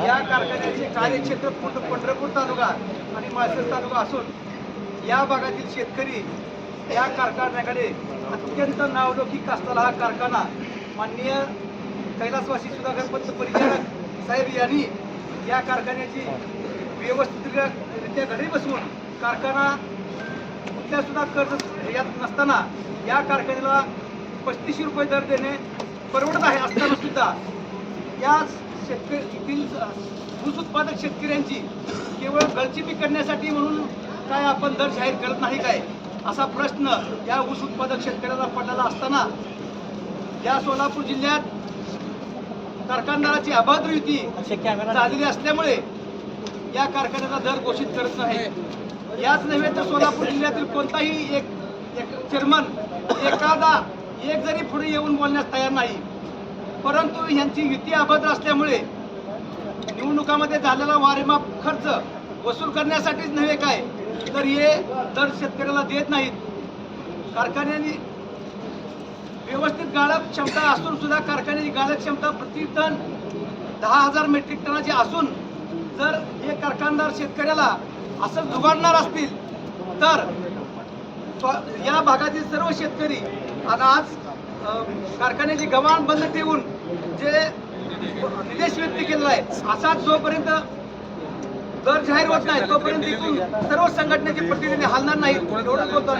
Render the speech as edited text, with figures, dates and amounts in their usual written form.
या कारखान्याचे कार्यक्षेत्र पंढरपूर तालुका आणि माळशेज तालुका असून या भागातील शेतकरी या कारखान्याकडे अत्यंत नावलौकिक असलेला हा कारखाना माननीय कैलासवासी सुधाकर पंत परिचारक साहेब यांनी या कारखान्याची व्यवस्थितरित्या घरी बसवून कारखाना कुठल्या सुद्धा कर्ज यात नसताना या कारखान्याला 35 रुपये दर देणे परवडत आहे असताना सुद्धा या शेतकरी ऊस उत्पादक शेतकऱ्यांची केवळ गळचिपी करण्यासाठी म्हणून काय आपण दर जाहीर करत नाही काय असा प्रश्न या ऊस उत्पादक शेतकऱ्याला पडलेला असताना या सोलापूर जिल्ह्यात कारखानदाराची अभद्र युती झालेली असल्यामुळे या कारखान्याचा दर घोषित करत नाही। याच नव्हे तर सोलापूर जिल्ह्यातील कोणताही एक चेअरमन एक जरी पुढे येऊन बोलण्यास तयार नाही, परंतु यांची युती अभद्र असल्यामुळे निवडणुकामध्ये झालेला वारेमाप खर्च वसूल करण्यासाठीच नव्हे काय तर हे दर शेतकऱ्याला देत नाहीत। कारखान्याने व्यवस्थित गाळप क्षमता असून सुद्धा कारखान्याची गाळप क्षमता प्रति टन 10,000 मेट्रिक टनाची असून जर हे कारखानदार शेतकऱ्याला असं जुगाडणार असतील तर या भागातील सर्व शेतकरी आणि आज कारखान्याची गव्हाण बंद ठेवून जे निदेश व्यक्त केलेला आहे असा जोपर्यंत दर जाहीर होत नाही तोपर्यंत इथून सर्व संघटनेचे प्रतिनिधी हलणार नाहीत एवढं बोलतो.